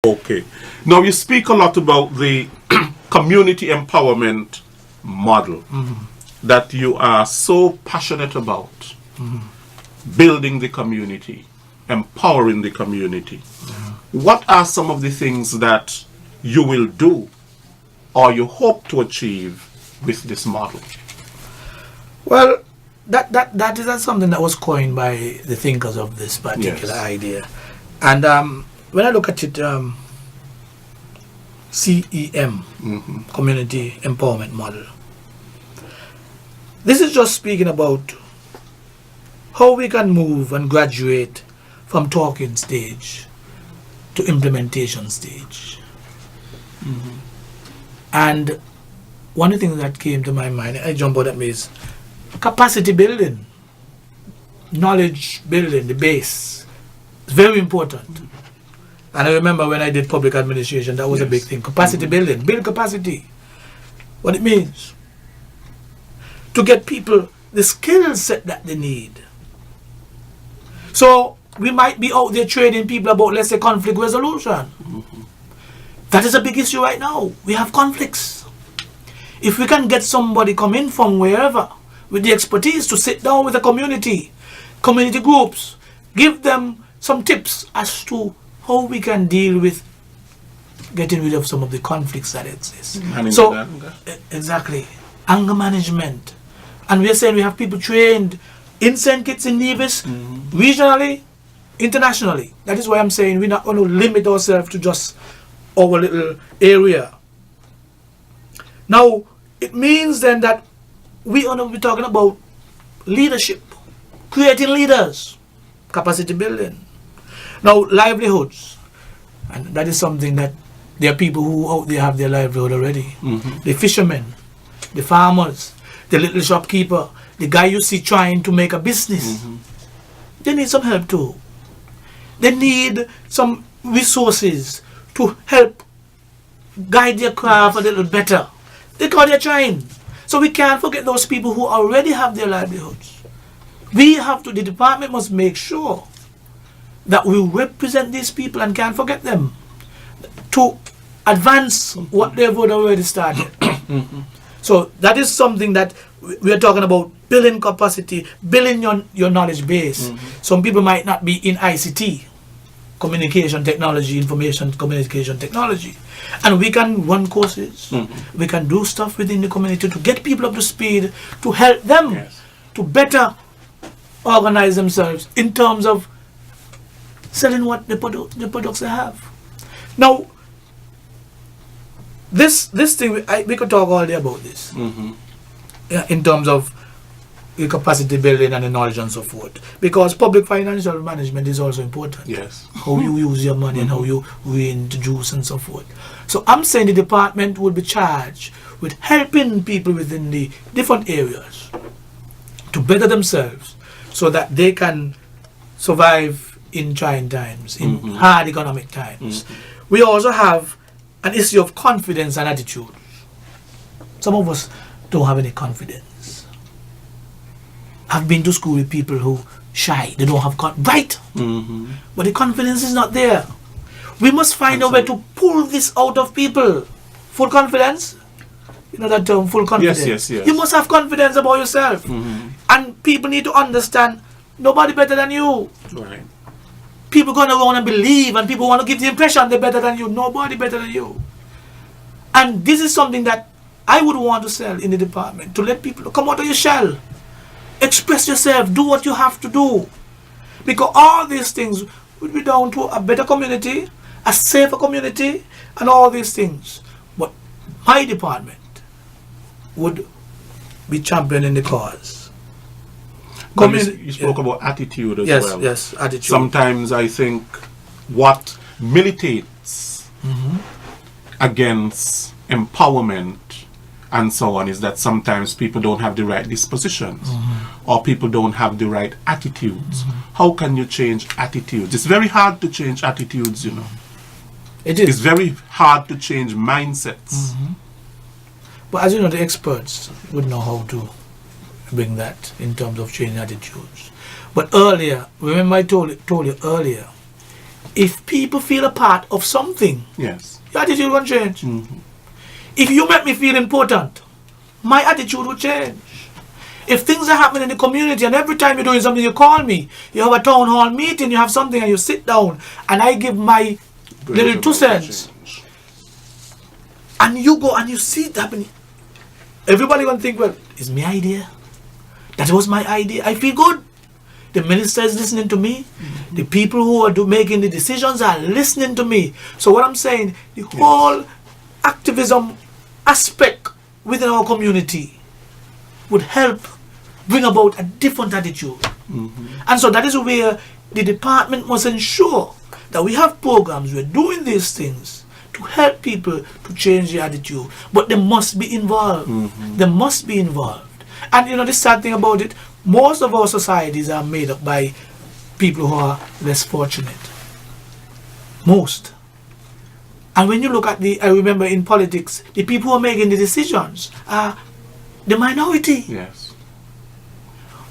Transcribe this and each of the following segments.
Okay. Now you speak a lot about the community empowerment model that you are so passionate about. Building the community, empowering the community. What are some of the things that you will do or you hope to achieve with this model? Well, that is something that was coined by the thinkers of this particular Yes. idea. And when I look at it, CEM, Community Empowerment Model, this is just speaking about how we can move and graduate from talking stage to implementation stage. And one of the things that came to my mind, I jump out at me, is capacity building, knowledge building, the base. It's very important. And I remember when I did public administration, that was a big thing. Capacity building, build capacity. What it means to get people the skill set that they need. So we might be out there training people about, let's say, conflict resolution. That is a big issue right now. We have conflicts. If we can get somebody come in from wherever with the expertise to sit down with the community groups, give them some tips as to how we can deal with getting rid of some of the conflicts that exist. Exactly. Anger management. And we are saying we have people trained in St. Kitts in Nevis, regionally, internationally. That is why I'm saying we're not going to limit ourselves to just our little area. Now, it means then that we are going to be talking about leadership, creating leaders, capacity building. Now, livelihoods, and that is something that there are people who out there have their livelihood already. The fishermen, the farmers, the little shopkeeper, the guy you see trying to make a business. They need some help too. They need some resources to help guide their craft a little better. Because they're trying. So we can't forget those people who already have their livelihoods. The department must make sure that we represent these people and can't forget them to advance what they've already started. So that is something that we are talking about, building capacity, building your knowledge base. Some people might not be in ICT, communication technology, information communication technology. And we can run courses, we can do stuff within the community to get people up to speed, to help them to better organize themselves in terms of selling what the products they have. Now, this thing, we could talk all day about this, in terms of the capacity building and the knowledge and so forth. Because public financial management is also important. Yes. How you use your money and how you reintroduce and so forth. So I'm saying the department would be charged with helping people within the different areas to better themselves so that they can survive in trying times, in hard economic times. We also have an issue of confidence and attitude. Some of us don't have any confidence. I've been to school with people who shy, they don't have right, but the confidence is not there. We must find a way to pull this out of people. Full confidence, you know that term, full confidence. Yes. You must have confidence about yourself, and people need to understand nobody better than you. Right. People going around and believe, and people want to give the impression they're better than you. Nobody better than you. And this is something that I would want to sell in the department, to let people come out of your shell. Express yourself, do what you have to do. Because all these things would be down to a better community, a safer community, and all these things. But my department would be championing the cause. You spoke about attitude as well. Yes, attitude. Sometimes I think what militates against empowerment and so on is that sometimes people don't have the right dispositions or people don't have the right attitudes. How can you change attitudes? It's very hard to change attitudes, you know. It is. It's very hard to change mindsets. But as you know, the experts would know how to bring that in terms of changing attitudes. But earlier, remember I told you earlier, if people feel a part of something, Yes. your attitude won't change. If you make me feel important, my attitude will change. If things are happening in the community and every time you're doing something you call me, you have a town hall meeting, you have something and you sit down and I give my little 2 cents and you go and you see it happening, everybody gonna think, well, it's my idea. That was my idea. I feel good. The minister is listening to me. The people who are making the decisions are listening to me. So what I'm saying, the whole activism aspect within our community would help bring about a different attitude. And so that is where the department must ensure that we have programs, we're doing these things to help people to change their attitude. But they must be involved. They must be involved. And you know, the sad thing about it, most of our societies are made up by people who are less fortunate. Most. And when you look at I remember in politics, the people who are making the decisions are the minority. Yes.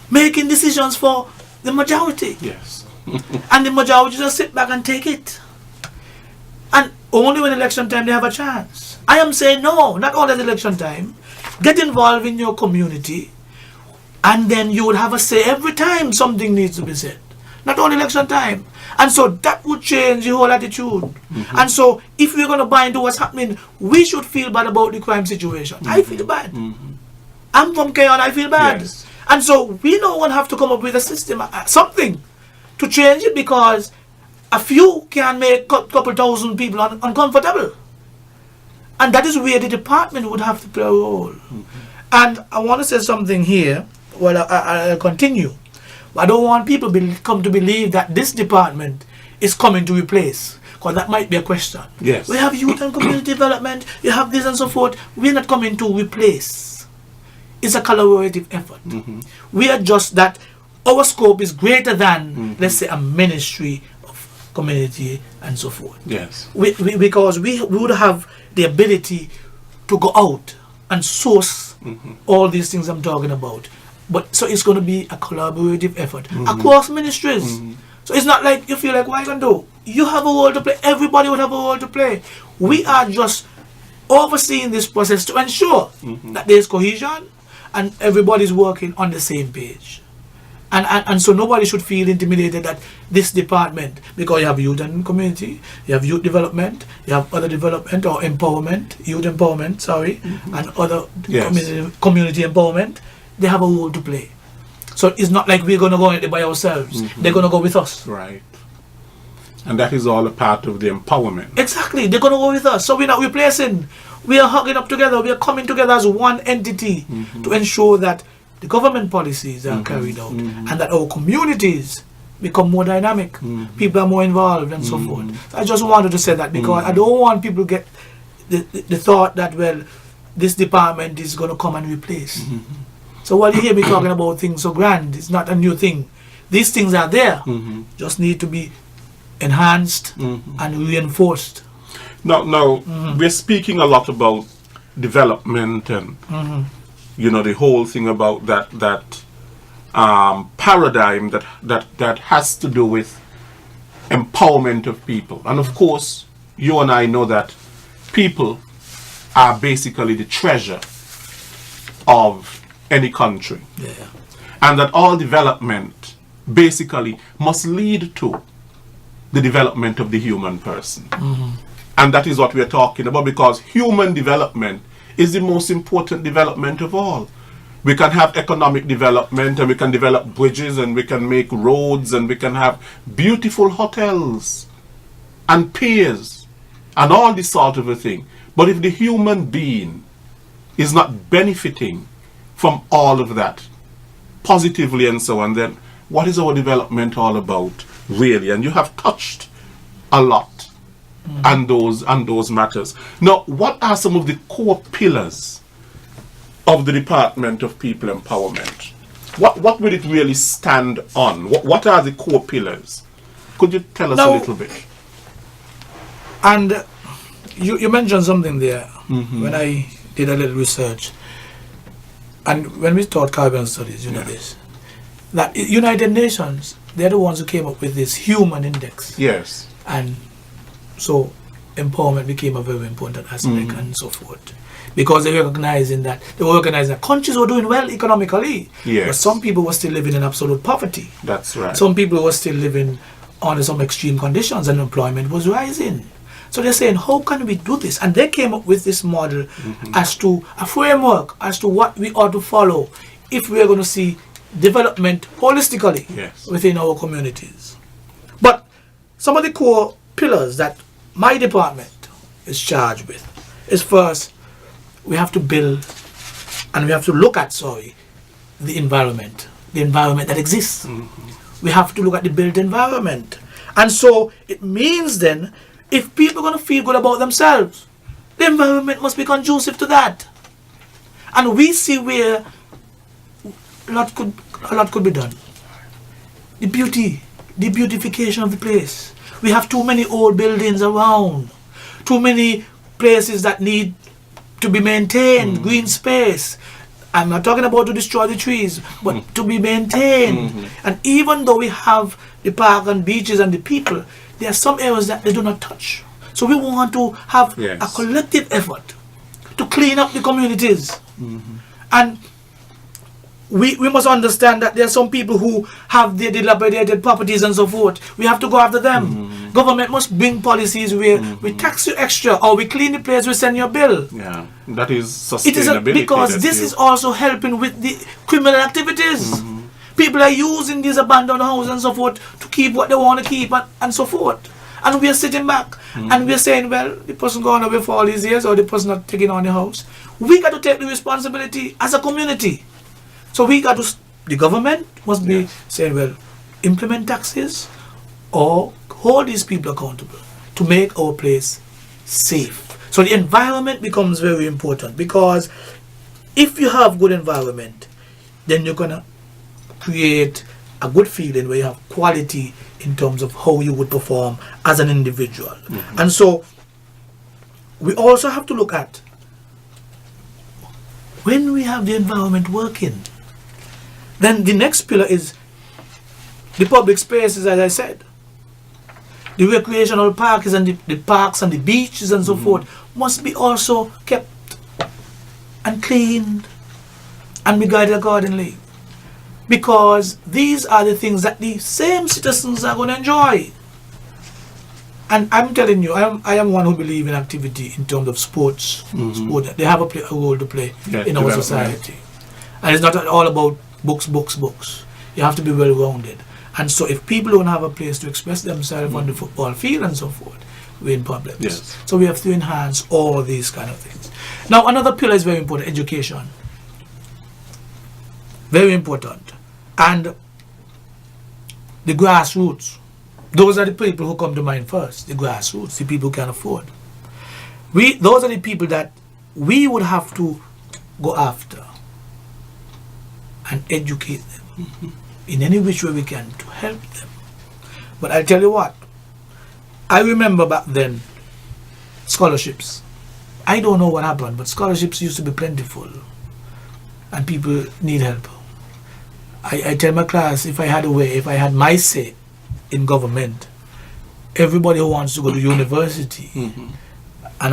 Making decisions for the majority. Yes. And the majority just sit back and take it. And only when election time they have a chance. I am saying no, not all at election time. Get involved in your community and then you would have a say every time something needs to be said. Not only election time. And so that would change the whole attitude. And so if we're going to buy into what's happening, we should feel bad about the crime situation. I feel bad. I'm from Keyon, I feel bad. Yes. And so we don't want to have to come up with a system, something to change it, because a few can make a couple thousand people uncomfortable. And that is where the department would have to play a role. And I want to say something here. Well, I'll continue. I don't want people come to believe that this department is coming to replace, because that might be a question. Yes. We have youth and community development, you have this and so forth. We're not coming to replace. It's a collaborative effort. We are just that our scope is greater than, let's say, a ministry of community and so forth. Yes. Because we would have the ability to go out and source all these things I'm talking about. But so it's going to be a collaborative effort across ministries. So it's not like you feel like, what are you going to do? You have a role to play. Everybody would have a role to play. We are just overseeing this process to ensure that there's cohesion and everybody's working on the same page. And so nobody should feel intimidated that this department, because you have youth and community, you have youth development, you have other development or empowerment, youth empowerment, sorry, and other community empowerment, they have a role to play. So it's not like we're going to go in there by ourselves. They're going to go with us. Right. And that is all a part of the empowerment. Exactly. They're going to go with us. So we're not replacing. We are hugging up together. We are coming together as one entity to ensure that the government policies are carried out and that our communities become more dynamic. People are more involved and so forth. I just wanted to say that because I don't want people to get the thought that, well, this department is going to come and replace. So while you hear me talking about things so grand, it's not a new thing. These things are there, just need to be enhanced and reinforced. Now we're speaking a lot about development and you know, the whole thing about that paradigm that has to do with empowerment of people. And of course, you and I know that people are basically the treasure of any country. And that all development basically must lead to the development of the human person. And that is what we're talking about, because human development is the most important development of all. We can have economic development and we can develop bridges and we can make roads and we can have beautiful hotels and piers and all this sort of a thing. But if the human being is not benefiting from all of that positively and so on, then what is our development all about, really? And you have touched a lot on those matters. Now, what are some of the core pillars of the Department of People Empowerment? What will it really stand on? What are the core pillars? Could you tell us a little bit? And you mentioned something there when I did a little research. And when we taught Caribbean studies, you know this, that United Nations, they're the ones who came up with this human index. Yes. And so empowerment became a very important aspect and so forth. Because they were recognizing that countries were doing well economically, Yes. but some people were still living in absolute poverty. That's right. Some people were still living under some extreme conditions and employment was rising. So they're saying, how can we do this? And they came up with this model as to a framework as to what we ought to follow if we're going to see development holistically Yes. within our communities. But some of the core pillars that my department is charged with is, first, we have to build and we have to look at, the environment that exists. We have to look at the built environment. And so it means then, if people are going to feel good about themselves, the environment must be conducive to that. And we see where a lot could be done. The beautification of the place. We have too many old buildings around, too many places that need to be maintained, green space. I'm not talking about to destroy the trees, but to be maintained. And even though we have the park and beaches and the people, there are some areas that they do not touch. So we want to have Yes. a collective effort to clean up the communities. And we must understand that there are some people who have their dilapidated properties and so forth. We have to go after them. Government must bring policies where we tax you extra, or we clean the place, we send you a bill. Yeah, that is It is sustainability. because that this you- is also helping with the criminal activities. People are using these abandoned houses and so forth to keep what they want to keep and so forth. And we are sitting back and we are saying, well, the person gone away for all these years, or the person not taking on the house. We got to take the responsibility as a community. So we got to, the government must be Yes. saying, well, implement taxes or hold these people accountable to make our place safe. So the environment becomes very important, because if you have good environment, then you're gonna create a good feeling where you have quality in terms of how you would perform as an individual. And so we also have to look at, when we have the environment working, then the next pillar is the public spaces, as I said. The recreational parks and the parks and the beaches and so forth must be also kept and cleaned and be guided accordingly. Because these are the things that the same citizens are going to enjoy. And I'm telling you, I am one who believes in activity in terms of sports. Sport, they have a role to play Yeah, in our development. society. And it's not all about books. You have to be well-rounded. And so if people don't have a place to express themselves on the football field and so forth, we're in problems. Yes. So we have to enhance all these kind of things. Now, another pillar is very important, education. Very important. And the grassroots. Those are the people who come to mind first, the grassroots, the people who can afford. Those are the people that we would have to go after and educate them in any which way we can to help them. But I'll tell you what, I remember back then, scholarships. I don't know what happened, but scholarships used to be plentiful and people need help. I tell my class, if I had a way, if I had my say in government, everybody who wants to go to university, and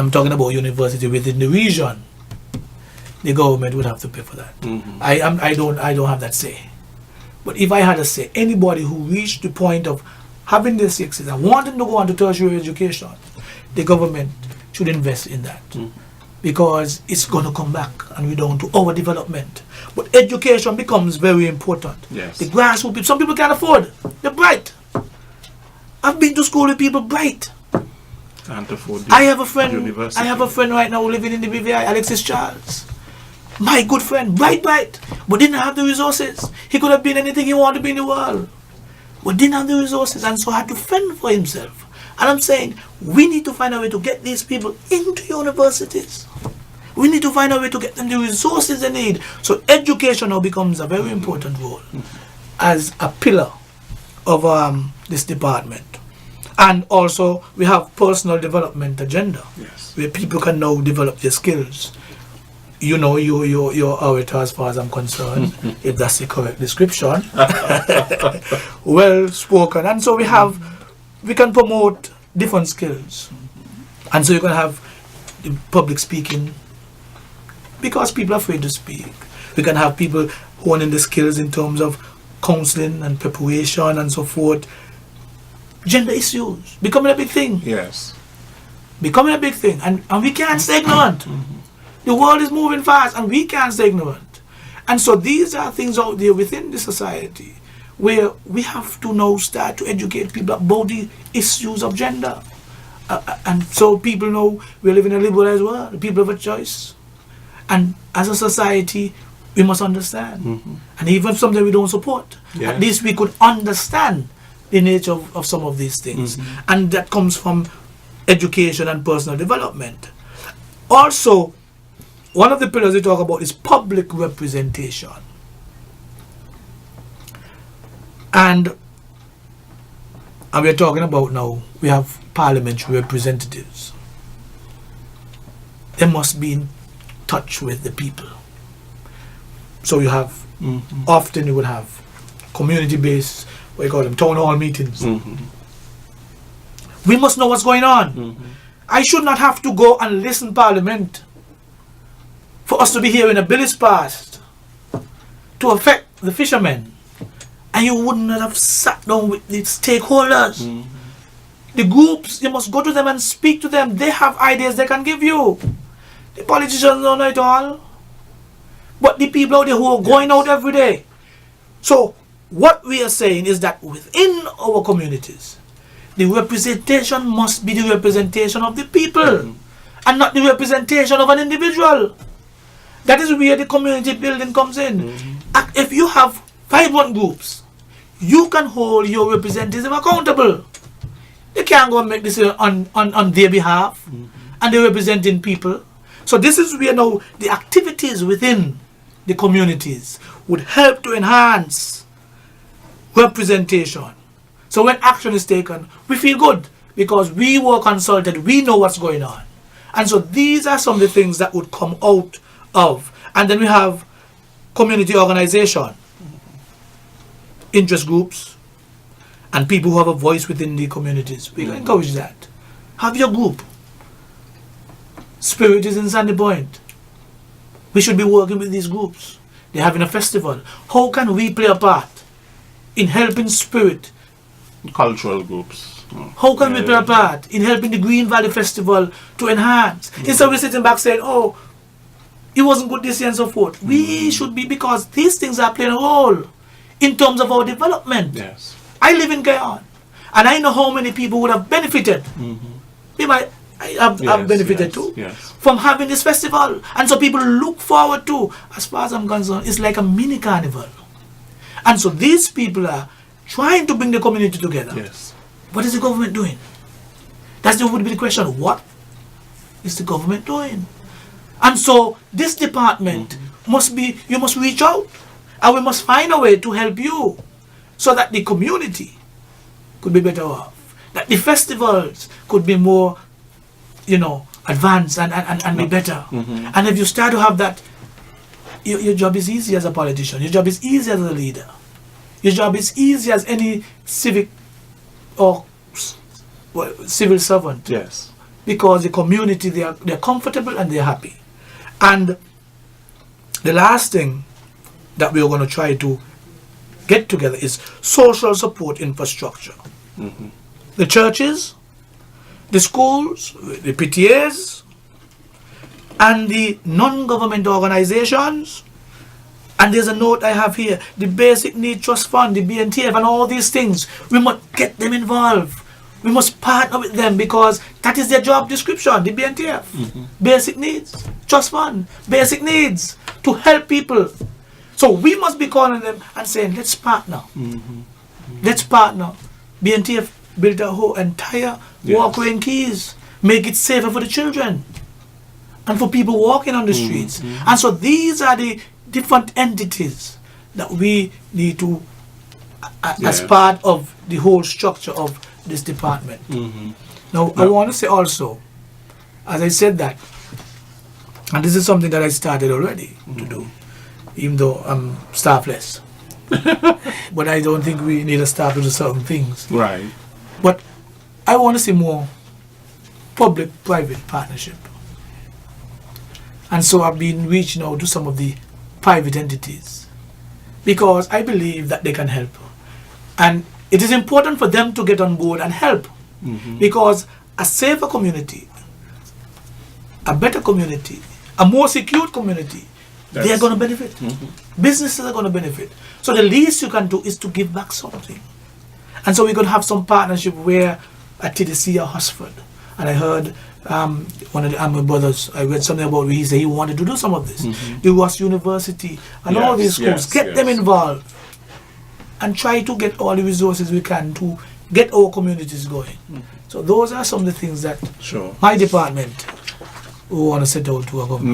I'm talking about university within the region, the government would have to pay for that. I don't have that say. But if I had a say, anybody who reached the point of having their sixes and wanting to go on to tertiary education, the government should invest in that. Because it's going to come back and we're down to overdevelopment. But education becomes very important. Yes. The grassroots people, some people can't afford. They're bright. I've been to school with people bright. Can't afford the I have a friend. university. I have a friend right now living in the BVI, Alexis Charles. My good friend, bright, but didn't have the resources. He could have been anything he wanted to be in the world, but didn't have the resources, and so had to fend for himself. And I'm saying we need to find a way to get these people into universities. We need to find a way to get them the resources they need. So education now becomes a very important role as a pillar of this department. And also we have personal development agenda, Yes. where people can now develop their skills. You know, you're orator as far as I'm concerned, if that's the correct description. Well spoken. And so we can promote different skills. And so you can have the public speaking because people are afraid to speak. We can have people honing the skills in terms of counseling and preparation and so forth. Gender issues becoming a big thing. Yes. Becoming a big thing. And we can't stay ignorant. The world is moving fast and we can't stay ignorant. And so these are things out there within the society where we have to now start to educate people about the issues of gender. And so people know we live in a liberalized world. People have a choice. And as a society, we must understand. And even if something we don't support, at least we could understand the nature of some of these things. And that comes from education and personal development. Also, one of the pillars we talk about is public representation. And we're talking about now, we have parliamentary representatives. They must be in touch with the people. So you have, often you will have community-based, what you call them, town hall meetings. We must know what's going on. I should not have to go and listen to Parliament for us to be hearing a bill is passed to affect the fishermen. And you wouldn't have sat down with the stakeholders. The groups, you must go to them and speak to them. They have ideas they can give you. The politicians don't know it all. But the people out there who are going out every day. So what we are saying is that within our communities, the representation must be the representation of the people and not the representation of an individual. That is where the community building comes in. If you have 500 groups, you can hold your representatives accountable. They can't go and make decisions on their behalf, and they're representing people. So this is where now the activities within the communities would help to enhance representation. So when action is taken, we feel good because we were consulted, we know what's going on. And so these are some of the things that would come out of. And then we have community organization, interest groups, and people who have a voice within the communities. We encourage that. Have your group. Spirit is in Sandy Point. We should be working with these groups. They're having a festival. How can we play a part in helping Spirit? Cultural groups. How can we play a part in helping the Green Valley Festival to enhance? Instead of we sitting back saying, oh, it wasn't good this year and so forth. We should be, because these things are playing a role in terms of our development. Yes. I live in Guyana, and I know how many people would have benefited. I have benefited too from having this festival. And so people look forward to, as far as I'm concerned, it's like a mini carnival. And so these people are trying to bring the community together. Yes. What is the government doing? That would be the question. What is the government doing? And so this department must be, you must reach out, and we must find a way to help you so that the community could be better off, that the festivals could be more, advanced and be better. And if you start to have that, your job is easy as a politician. Your job is easy as a leader. Your job is easy as any civic or civil servant. Yes. Because the community, they're comfortable and they're happy. And the last thing that we are going to try to get together is social support infrastructure. The churches, the schools, the PTAs, and the non-government organizations. And there's a note I have here, the Basic Need Trust Fund, the BNTF, and all these things. We must get them involved. We must partner with them because that is their job description, the BNTF. Basic Needs Trust Fund, basic needs to help people. So we must be calling them and saying, let's partner. Let's partner. BNTF built a whole entire walkway in Keys, make it safer for the children and for people walking on the streets. And so these are the different entities that we need to, as part of the whole structure of this department. Now, I want to say also, as I said that, and this is something that I started already to do, even though I'm staffless. But I don't think we need a staff to do certain things. Right. But I want to see more public-private partnership. And so I've been reaching out to some of the private entities because I believe that they can help. And it is important for them to get on board and help because a safer community, a better community, a more secure community, they are going to benefit. Businesses are going to benefit. So the least you can do is to give back something. And so we're going to have some partnership where at TDC or Hosford. And I heard one of the Amber brothers, I read something about he said he wanted to do some of this. The Ross University and all these schools, get them involved and try to get all the resources we can to get our communities going. So those are some of the things that my department we want to set out to our government.